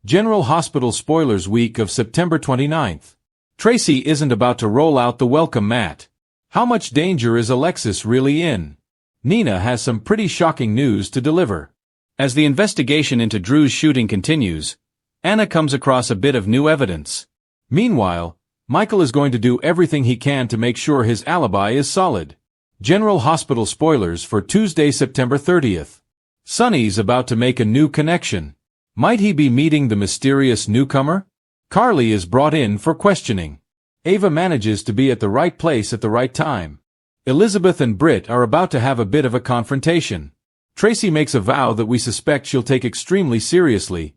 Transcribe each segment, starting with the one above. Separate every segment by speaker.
Speaker 1: General Hospital Spoilers Week of September 29th. Tracy isn't about to roll out the welcome mat. How much danger is Alexis really in? Nina has some pretty shocking news to deliver.
Speaker 2: As the investigation into Drew's shooting continues, Anna comes across a bit of new evidence.
Speaker 1: Meanwhile, Michael is going to do everything he can to make sure his alibi is solid. General Hospital Spoilers for Tuesday, September 30th. Sonny's about to make a new connection. Might he be meeting the mysterious newcomer? Carly is brought in for questioning. Ava manages to be at the right place at the right time. Elizabeth and Britt are about to have a bit of a confrontation. Tracy makes a vow that we suspect she'll take extremely seriously.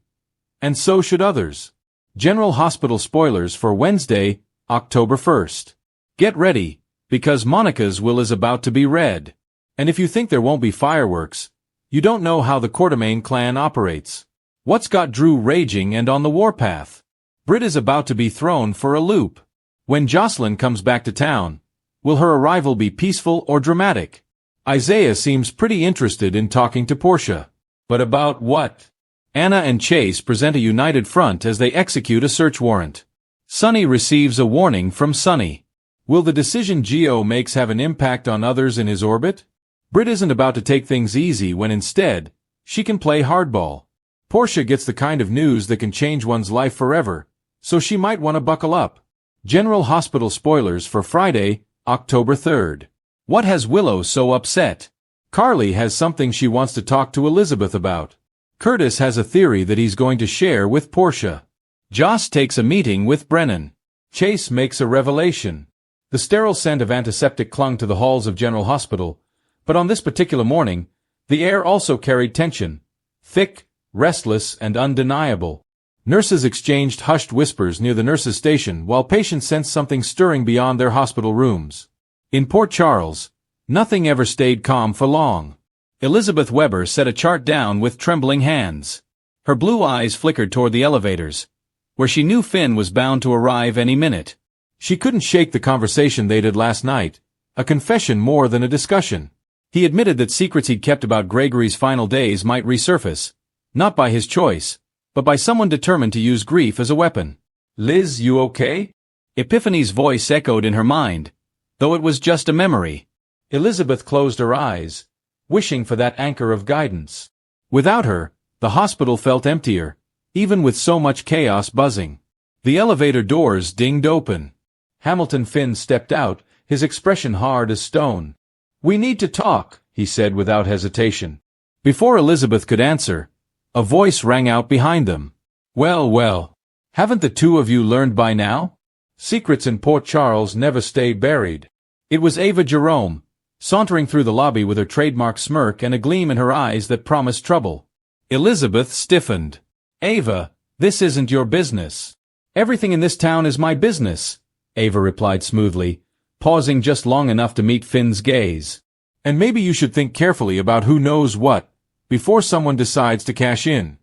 Speaker 1: And so should others. General Hospital Spoilers for Wednesday, October 1st. Get ready, because Monica's will is about to be read. And if you think there won't be fireworks, you don't know how the Quartermain clan operates. What's got Drew raging and on the warpath? Britt is about to be thrown for a loop. When Jocelyn comes back to town, will her arrival be peaceful or dramatic? Isaiah seems pretty interested in talking to Portia. But about what? Anna and Chase present a united front as they execute a search warrant. Sonny receives a warning from Sonny. Will the decision Gio makes have an impact on others in his orbit? Britt isn't about to take things easy when instead, she can play hardball. Portia gets the kind of news that can change one's life forever, so she might want to buckle up. General Hospital Spoilers for Friday, October 3rd. What has Willow so upset? Carly has something she wants to talk to Elizabeth about. Curtis has a theory that he's going to share with Portia. Joss takes a meeting with Brennan. Chase makes a revelation. The sterile scent of antiseptic clung to the halls of General Hospital, but on this particular morning, the air also carried tension. Thick, restless, and undeniable. Nurses exchanged hushed whispers near the nurses' station while patients sensed something stirring beyond their hospital rooms. In Port Charles, nothing ever stayed calm for long. Elizabeth Weber set a chart down with trembling hands. Her blue eyes flickered toward the elevators, where she knew Finn was bound to arrive any minute. She couldn't shake the conversation they'd had last night, a confession more than a discussion. He admitted that secrets he'd kept about Gregory's final days might resurface, not by his choice, but by someone determined to use grief as a weapon. "Liz, you okay?" Epiphany's voice echoed in her mind, though it was just a memory. Elizabeth closed her eyes, wishing for that anchor of guidance. Without her, the hospital felt emptier, even with so much chaos buzzing. The elevator doors dinged open. Hamilton Finn stepped out, his expression hard as stone. "We need to talk," he said without hesitation. Before Elizabeth could answer, a voice rang out behind them. "Well, well, haven't the two of you learned by now? Secrets in Port Charles never stay buried." It was Ava Jerome, sauntering through the lobby with her trademark smirk and a gleam in her eyes that promised trouble. Elizabeth stiffened. "Ava, this isn't your business." "Everything in this town is my business," Ava replied smoothly, pausing just long enough to meet Finn's gaze. "And maybe you should think carefully about who knows what, before someone decides to cash in."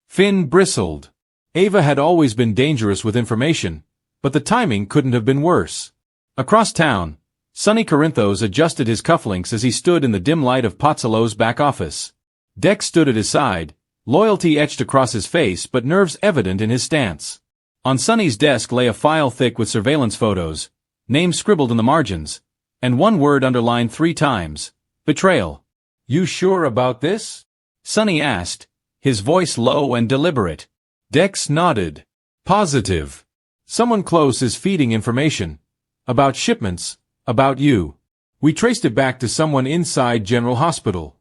Speaker 1: Finn bristled. Ava had always been dangerous with information, but the timing couldn't have been worse. Across town, Sonny Corinthos adjusted his cufflinks as he stood in the dim light of Pozzolo's back office. Dex stood at his side, loyalty etched across his face but nerves evident in his stance. On Sonny's desk lay a file thick with surveillance photos, names scribbled in the margins, and one word underlined 3 times: betrayal. "You sure about this?" Sonny asked, his voice low and deliberate. Dex nodded. "Positive. Someone close is feeding information. About shipments, about you. We traced it back to someone inside General Hospital."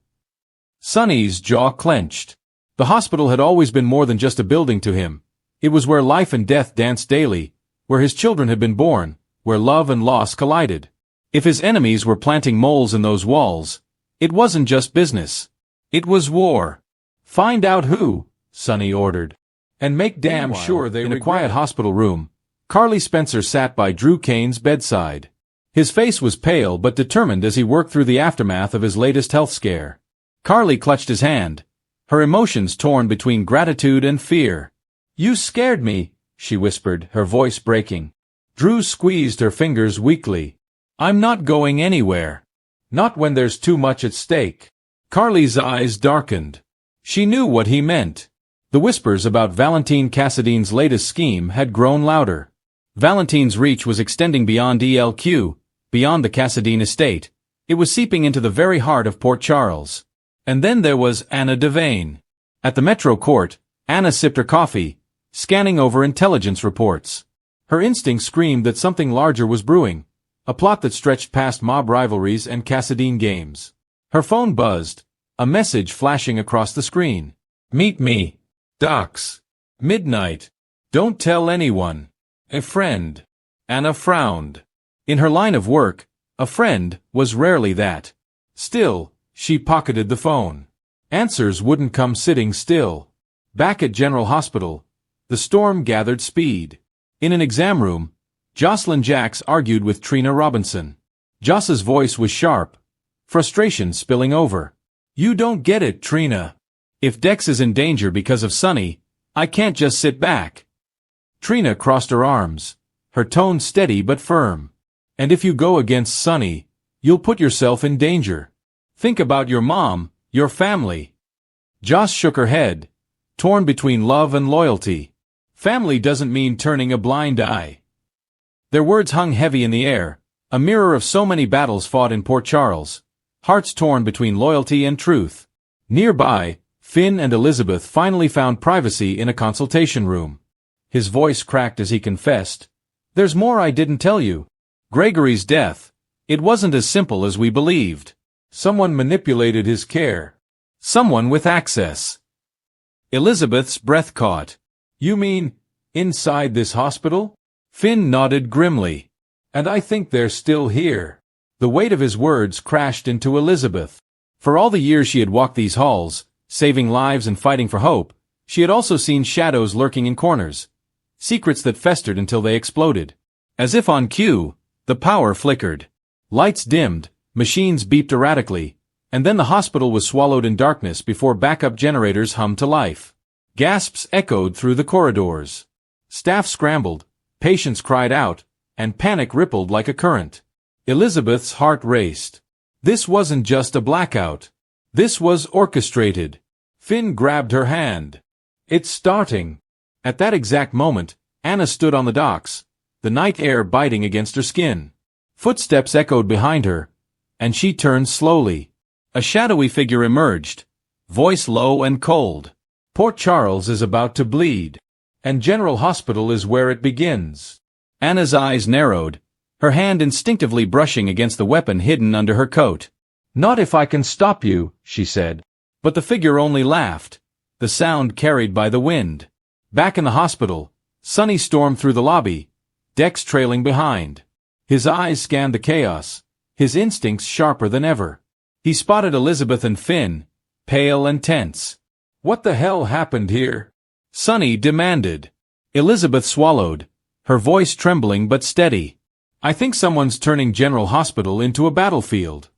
Speaker 1: Sonny's jaw clenched. The hospital had always been more than just a building to him. It was where life and death danced daily, where his children had been born, where love and loss collided. If his enemies were planting moles in those walls, it wasn't just business. It was war. "Find out who," Sonny ordered. "And make damn sure they." In a quiet hospital room, Carly Spencer sat by Drew Kane's bedside. His face was pale but determined as he worked through the aftermath of his latest health scare. Carly clutched his hand, her emotions torn between gratitude and fear. "You scared me," she whispered, her voice breaking. Drew squeezed her fingers weakly. "I'm not going anywhere. Not when there's too much at stake." Carly's eyes darkened. She knew what he meant. The whispers about Valentine Cassadine's latest scheme had grown louder.
Speaker 2: Valentine's reach was extending beyond ELQ, beyond the Cassadine estate. It was seeping into the very heart of Port Charles. And then there was Anna Devane. At the Metro Court, Anna sipped her coffee, scanning over intelligence reports. Her instincts screamed that something larger was brewing, a plot that stretched past mob rivalries and Cassadine games. Her phone buzzed, a message flashing across the screen. "Meet me. Docs. Midnight. Don't tell anyone. A friend." Anna frowned. In her line of work, a friend was rarely that. Still, she pocketed the phone. Answers wouldn't come sitting still. Back at General Hospital, the storm gathered speed. In an exam room, Jocelyn Jacks argued with Trina Robinson. Joss's voice was sharp, frustration spilling over. "You don't get it, Trina. If Dex is in danger because of Sonny, I can't just sit back." Trina crossed her arms, her tone steady but firm. "And if you go against Sonny, you'll put yourself in danger. Think about your mom, your family." Joss shook her head, torn between love and loyalty. Family doesn't mean turning a blind eye. Their words hung heavy in the air, a mirror of so many battles fought in Port Charles, hearts torn between loyalty and truth. Nearby, Finn and Elizabeth finally found privacy in a consultation room. His voice cracked as he confessed, "There's more I didn't tell you. Gregory's death, it wasn't as simple as we believed. Someone manipulated his care. Someone with access." Elizabeth's breath caught. "You mean, inside this hospital?" Finn nodded grimly. "And I think they're still here." The weight of his words crashed into Elizabeth. For all the years she had walked these halls, saving lives and fighting for hope, she had also seen shadows lurking in corners, secrets that festered until they exploded. As if on cue, the power flickered. Lights dimmed, machines beeped erratically, and then the hospital was swallowed in darkness before backup generators hummed to life. Gasps echoed through the corridors. Staff scrambled, patients cried out, and panic rippled like a current. Elizabeth's heart raced. This wasn't just a blackout. This was orchestrated. Finn grabbed her hand. "It's starting." At that exact moment, Anna stood on the docks, the night air biting against her skin. Footsteps echoed behind her, and she turned slowly. A shadowy figure emerged, voice low and cold. "Port Charles is about to bleed, and General Hospital is where it begins." Anna's eyes narrowed, her hand instinctively brushing against the weapon hidden under her coat. "Not if I can stop you," she said. But the figure only laughed, the sound carried by the wind. Back in the hospital, Sonny stormed through the lobby, Dex trailing behind. His eyes scanned the chaos, his instincts sharper than ever. He spotted Elizabeth and Finn, pale and tense. "What the hell happened here?" Sonny demanded. Elizabeth swallowed, her voice trembling but steady. "I think someone's turning General Hospital into a battlefield."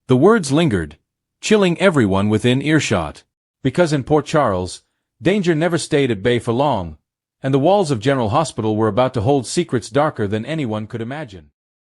Speaker 2: The words lingered, chilling everyone within earshot. Because in Port Charles, danger never stayed at bay for long, and the walls of General Hospital were about to hold secrets darker than anyone could imagine.